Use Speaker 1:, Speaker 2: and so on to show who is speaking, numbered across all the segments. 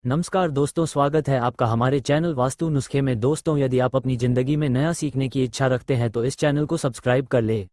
Speaker 1: नमस्कार दोस्तों, स्वागत है आपका हमारे चैनल वास्तु नुस्खे में। दोस्तों, यदि आप अपनी ज़िंदगी में नया सीखने की इच्छा रखते हैं तो इस चैनल को सब्सक्राइब कर ले।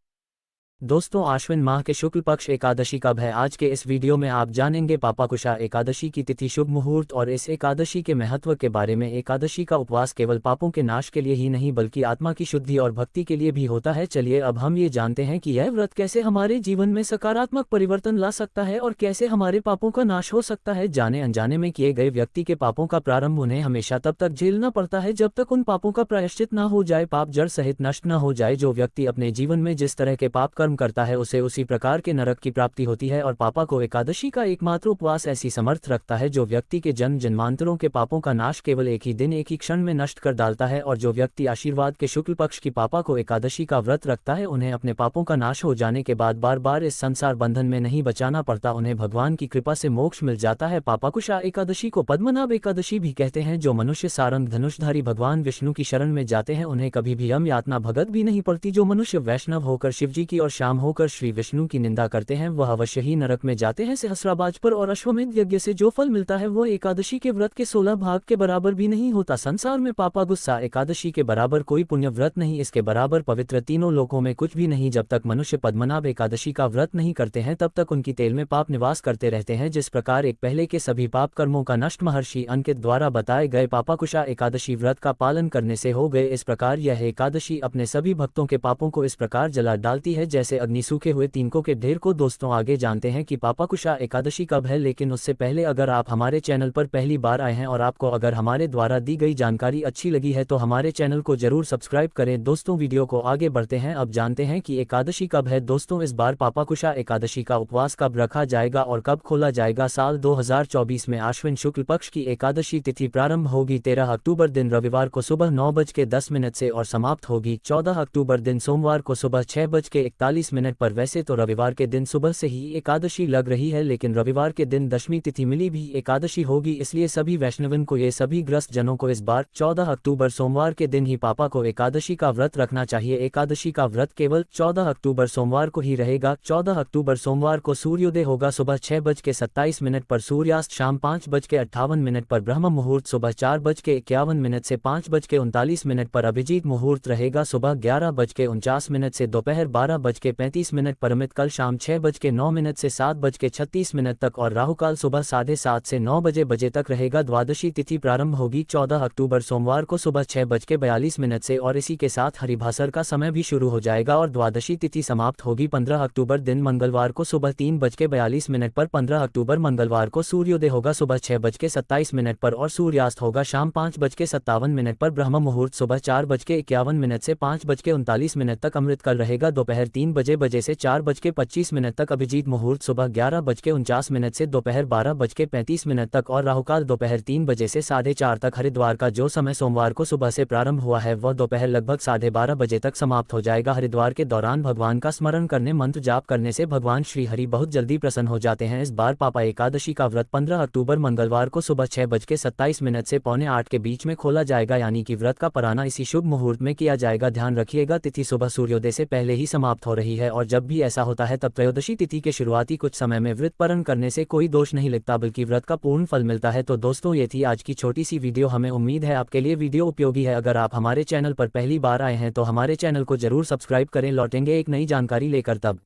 Speaker 1: दोस्तों, आश्विन माह के शुक्ल पक्ष एकादशी कब है? आज के इस वीडियो में आप जानेंगे पापाकुशा एकादशी की तिथि, शुभ मुहूर्त और इस एकादशी के महत्व के बारे में। एकादशी का उपवास केवल पापों के नाश के लिए ही नहीं बल्कि आत्मा की शुद्धि और भक्ति के लिए भी होता है। चलिए अब हम ये जानते हैं कि यह व्रत कैसे हमारे जीवन में सकारात्मक परिवर्तन ला सकता है और कैसे हमारे पापों का नाश हो सकता है। जाने अनजाने में किए गए व्यक्ति के पापों का प्रारंभ उन्हें हमेशा तब तक झेलना पड़ता है जब तक उन पापों का प्रायश्चित न हो जाए, पाप जड़ सहित नष्ट न हो जाए। जो व्यक्ति अपने जीवन में जिस तरह के पाप कर्म करता है उसे उसी प्रकार के नरक की प्राप्ति होती है। और पापा को एकादशी का एकमात्र उपवास ऐसी समर्थ रखता है जो व्यक्ति के जन्म जन्मांतरों के पापों का नाश केवल एक ही दिन, एक ही क्षण में नष्ट कर डालता है। और जो व्यक्ति आशीर्वाद के शुक्ल पक्ष की पापा को एकादशी का व्रत रखता है उन्हें अपने पापों का नाश हो जाने के बाद बार बार इस संसार बंधन में नहीं बचाना पड़ता, उन्हें भगवान की कृपा से मोक्ष मिल जाता है। पापाकुशा एकादशी को पद्मनाभ एकादशी भी कहते हैं। जो मनुष्य सारंग धनुषधारी भगवान विष्णु की शरण में जाते हैं उन्हें कभी भी यम यातना भगत भी नहीं पड़ती। जो मनुष्य वैष्णव होकर शिवजी की और शाम होकर श्री विष्णु की निंदा करते हैं वह अवश्य ही नरक में जाते हैं। सहस्राबाज पर और अश्वमेध यज्ञ से जो फल मिलता है वह एकादशी के व्रत के 16 भाग के बराबर भी नहीं होता। संसार में पापागुस्सा एकादशी के बराबर कोई पुण्य व्रत नहीं, इसके बराबर पवित्र तीनों लोकों में कुछ भी नहीं। जब तक मनुष्य पद्मनाभ एकादशी का व्रत नहीं करते हैं तब तक उनकी तेल में पाप निवास करते रहते हैं। जिस प्रकार एक पहले के सभी पाप कर्मों का नष्ट महर्षि अंकित द्वारा बताए गए पापाकुशा एकादशी व्रत का पालन करने से हो गए, इस प्रकार यह एकादशी अपने सभी भक्तों के पापों को इस प्रकार जला डालती है जैसे अग्नि सूखे हुए तिनकों के ढेर को। दोस्तों, आगे जानते हैं कि पापाकुशा एकादशी कब है, लेकिन उससे पहले अगर आप हमारे चैनल पर पहली बार आए हैं और आपको अगर हमारे द्वारा दी गई जानकारी अच्छी लगी है तो हमारे चैनल को जरूर सब्सक्राइब करें। दोस्तों, वीडियो को आगे बढ़ते हैं। अब जानते हैं कि एकादशी कब है। दोस्तों, इस बार पापाकुशा एकादशी का उपवास कब रखा जाएगा और कब खोला जाएगा? साल 2024 में आश्विन शुक्ल पक्ष की एकादशी तिथि प्रारंभ होगी 13 अक्टूबर दिन रविवार को सुबह 9:10 से और समाप्त होगी 14 अक्टूबर दिन सोमवार को सुबह 6:41 पर। वैसे तो रविवार के दिन सुबह से ही एकादशी लग रही है, लेकिन रविवार के दिन दशमी तिथि मिली भी एकादशी होगी, इसलिए सभी वैष्णवन को, ये सभी ग्रस्त जनों को इस बार 14 अक्टूबर सोमवार के दिन ही पापा को एकादशी का व्रत रखना चाहिए। एकादशी का व्रत केवल 14 अक्टूबर सोमवार को ही रहेगा। 14 अक्टूबर सोमवार को सूर्योदय होगा सुबह 6:27 पर, सूर्यास्त शाम 5:58 पर, ब्रह्म मुहूर्त सुबह 4:51 से 5:39 पर, अभिजीत मुहूर्त रहेगा सुबह 11:49 से दोपहर 12:35 पर, अमित कल शाम 6:09 से 7:36 तक और राहुकाल सुबह 7:30 से 9 बजे तक रहेगा। द्वादशी तिथि प्रारंभ होगी 14 अक्टूबर सोमवार को सुबह 6:42 से और इसी के साथ हरिभासर का समय भी शुरू हो जाएगा और द्वादशी तिथि समाप्त होगी 15 अक्टूबर दिन मंगलवार को सुबह 3:42 पर। 15 अक्टूबर मंगलवार को सूर्योदय होगा सुबह 6:27 पर और सूर्यास्त होगा शाम 5:57 पर। ब्रह्म मुहूर्त सुबह 4:51 से 5:39 तक, अमृतकाल रहेगा दोपहर 3 बजे से 4:25 तक, अभिजीत मुहूर्त सुबह 11:49 से दोपहर 12:35 तक और राहुकाल दोपहर 3 बजे से 4:30 तक। हरिद्वार का जो समय सोमवार को सुबह से प्रारंभ हुआ है वह दोपहर लगभग 12:30 बजे तक समाप्त हो जाएगा। हरिद्वार के दौरान भगवान का स्मरण करने, मंत्र जाप करने से भगवान श्री हरि बहुत जल्दी प्रसन्न हो जाते हैं। इस बार पापा एकादशी का व्रत 15 अक्टूबर मंगलवार को सुबह 6:27 से 7:45 के बीच में खोला जाएगा, यानी कि व्रत का पराना इसी शुभ मुहूर्त में किया जाएगा। ध्यान रखिएगा, तिथि सुबह सूर्योदय से पहले ही समाप्त हो रही है और जब भी ऐसा होता है तब त्रयोदशी तिथि के शुरुआती कुछ समय में व्रत पारण करने से कोई दोष नहीं लगता बल्कि व्रत का पूर्ण फल मिलता है। तो दोस्तों, ये थी आज की छोटी सी वीडियो। हमें उम्मीद है आपके लिए वीडियो उपयोगी है। अगर आप हमारे चैनल पर पहली बार आए हैं तो हमारे चैनल को जरूर सब्सक्राइब करें। लौटेंगे एक नई जानकारी लेकर, तब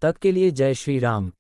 Speaker 1: तक के लिए जय श्री राम।